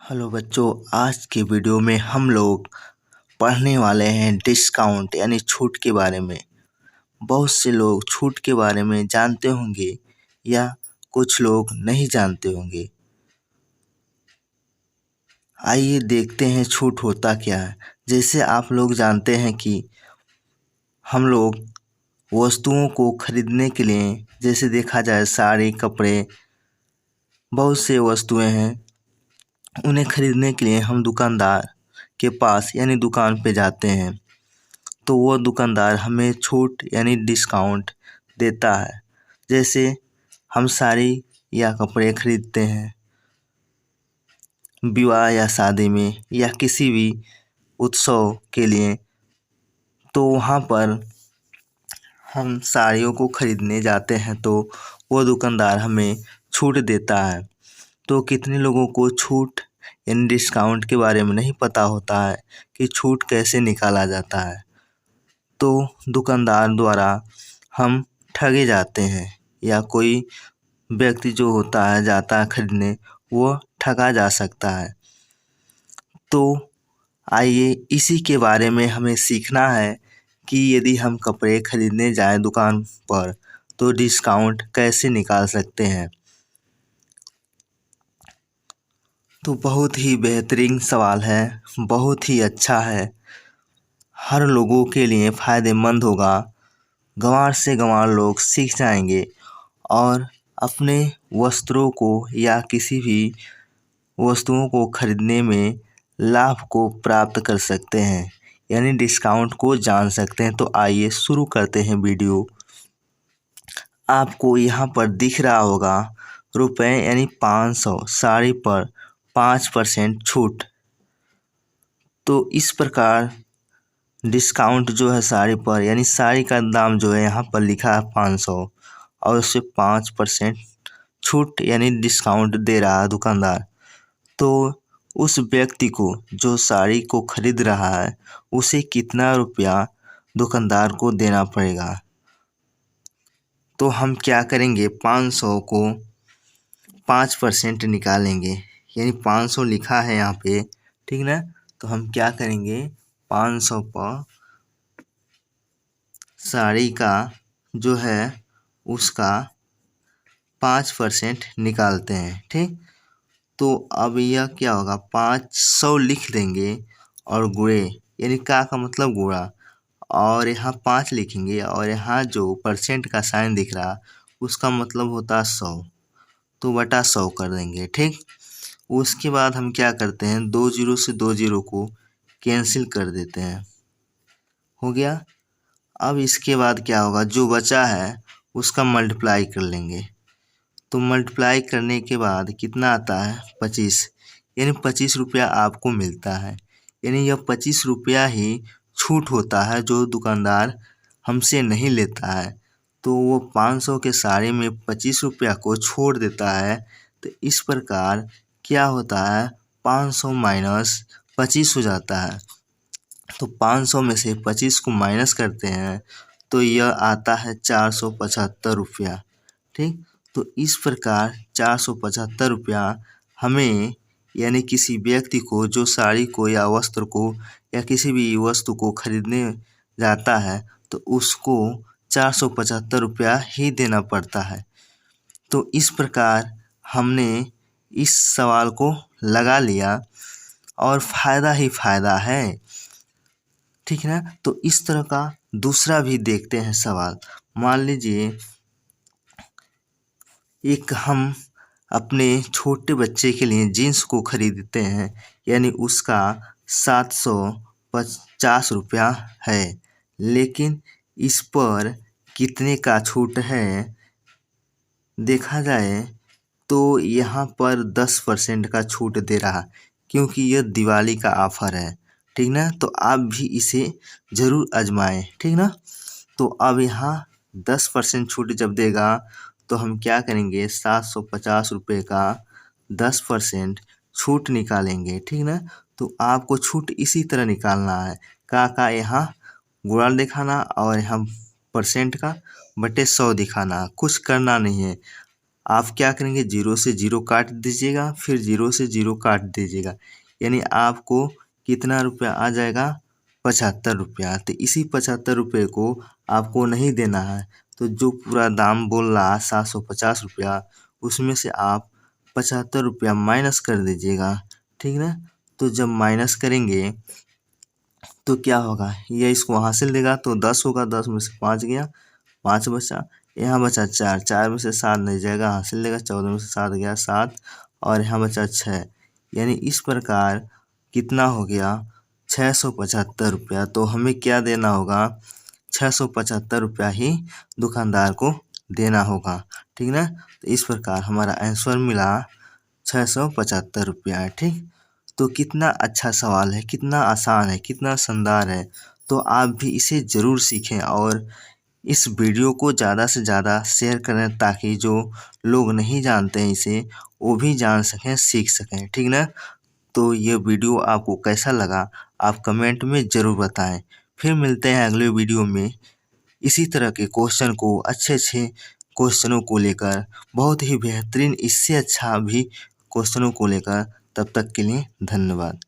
Hello बच्चों, आज के वीडियो में हम लोग पढ़ने वाले हैं डिस्काउंट यानी छूट के बारे में। बहुत से लोग छूट के बारे में जानते होंगे या कुछ लोग नहीं जानते होंगे। आइए देखते हैं छूट होता क्या है। जैसे आप लोग जानते हैं कि हम लोग वस्तुओं को खरीदने के लिए, जैसे देखा जाए साड़ी, कपड़े, बहुत से वस्तुएं हैं, उन्हें खरीदने के लिए हम दुकानदार के पास यानी दुकान पे जाते हैं, तो वो दुकानदार हमें छूट यानी डिस्काउंट देता है। जैसे हम साड़ी या कपड़े खरीदते हैं विवाह या शादी में या किसी भी उत्सव के लिए, तो वहाँ पर हम साड़ियों को खरीदने जाते हैं तो वो दुकानदार हमें छूट देता है। तो कितने लोगों को छूट यानी डिस्काउंट के बारे में नहीं पता होता है कि छूट कैसे निकाला जाता है। तो दुकानदार द्वारा हम ठगे जाते हैं या कोई व्यक्ति जो होता है जाता है खरीदने, वो ठगा जा सकता है। तो आइए इसी के बारे में हमें सीखना है कि यदि हम कपड़े खरीदने जाएं दुकान पर तो डिस्काउंट कैसे निकाल सकते हैं। तो बहुत ही बेहतरीन सवाल है, बहुत ही अच्छा है, हर लोगों के लिए फ़ायदेमंद होगा। गंवार से गंवार लोग सीख जाएंगे और अपने वस्त्रों को या किसी भी वस्तुओं को खरीदने में लाभ को प्राप्त कर सकते हैं यानी डिस्काउंट को जान सकते हैं। तो आइए शुरू करते हैं वीडियो। आपको यहाँ पर दिख रहा होगा रुपए यानी 500 साड़ी पर 5% छूट। तो इस प्रकार डिस्काउंट जो है साड़ी पर, यानी साड़ी का दाम जो है यहाँ पर लिखा है 500 और उससे 5% छूट यानी डिस्काउंट दे रहा है दुकानदार। तो उस व्यक्ति को जो साड़ी को खरीद रहा है उसे कितना रुपया दुकानदार को देना पड़ेगा। तो हम क्या करेंगे, 500 को 5% निकालेंगे, यानी 500 लिखा है यहाँ पे, ठीक ना। तो हम क्या करेंगे, 500 पर साड़ी का जो है उसका 5% निकालते हैं, ठीक। तो अब यह क्या होगा, 500 लिख देंगे और गुणे, यानी का मतलब गुणा, और यहाँ 5 लिखेंगे और यहाँ जो परसेंट का साइन दिख रहा उसका मतलब होता है 100, तो बटा 100 कर देंगे, ठीक। उसके बाद हम क्या करते हैं, 2 जीरो से 2 जीरो को कैंसिल कर देते हैं, हो गया। अब इसके बाद क्या होगा, जो बचा है उसका मल्टीप्लाई कर लेंगे। तो मल्टीप्लाई करने के बाद कितना आता है, 25, यानी 25 रुपया आपको मिलता है। यानी यह 25 रुपया ही छूट होता है जो दुकानदार हमसे नहीं लेता है। तो वो 500 के साड़ी में 25 रुपया को छोड़ देता है। तो इस प्रकार क्या होता है, 500 माइनस 25 हो जाता है। तो 500 में से 25 को माइनस करते हैं तो यह आता है 475 रुपया, ठीक। तो इस प्रकार 475 रुपया हमें, यानी किसी व्यक्ति को जो साड़ी को या वस्त्र को या किसी भी वस्तु को खरीदने जाता है तो उसको 475 रुपया ही देना पड़ता है। तो इस प्रकार हमने इस सवाल को लगा लिया और फ़ायदा ही फ़ायदा है, ठीक है ना। तो इस तरह का दूसरा भी देखते हैं सवाल। मान लीजिए एक हम अपने छोटे बच्चे के लिए जीन्स को खरीदते हैं, यानी उसका 750 रुपया है, लेकिन इस पर कितने का छूट है देखा जाए तो यहाँ पर 10% का छूट दे रहा, क्योंकि यह दिवाली का ऑफर है, ठीक ना। तो आप भी इसे ज़रूर आजमाएं, ठीक ना। तो अब यहाँ 10% छूट जब देगा तो हम क्या करेंगे, 750 रुपये का 10% छूट निकालेंगे, ठीक ना। तो आपको छूट इसी तरह निकालना है, का यहाँ गुणा दिखाना और यहाँ परसेंट का बटे 100 दिखाना, कुछ करना नहीं है। आप क्या करेंगे, 0 से 0 काट दीजिएगा, फिर 0 से 0 काट दीजिएगा, यानी आपको कितना रुपया आ जाएगा, 75 रुपया। तो इसी 75 रुपये को आपको नहीं देना है, तो जो पूरा दाम बोल रहा है 750 रुपया, उसमें से आप 75 रुपया माइनस कर दीजिएगा, ठीक ना। तो जब माइनस करेंगे तो क्या होगा, ये इसको हासिल देगा तो 10 होगा, 10 में से 5 गया, 5 बचा, यहाँ बचा 4, 4 में से 7 नहीं जाएगा, हासिल देगा, 14 में से 7 गया 7, और यहाँ बचा 6, यानी इस प्रकार कितना हो गया, 675 रुपया। तो हमें क्या देना होगा, 675 रुपया ही दुकानदार को देना होगा, ठीक ना। तो इस प्रकार हमारा आंसर मिला 675 रुपया, ठीक। तो कितना अच्छा सवाल है, कितना आसान है, कितना शानदार है। तो आप भी इसे ज़रूर सीखें और इस वीडियो को ज़्यादा से ज़्यादा शेयर करें, ताकि जो लोग नहीं जानते हैं इसे, वो भी जान सकें, सीख सकें, ठीक ना। तो ये वीडियो आपको कैसा लगा, आप कमेंट में ज़रूर बताएं। फिर मिलते हैं अगले वीडियो में इसी तरह के क्वेश्चन को, अच्छे अच्छे क्वेश्चनों को लेकर, बहुत ही बेहतरीन, इससे अच्छा भी क्वेश्चनों को लेकर। तब तक के लिए धन्यवाद।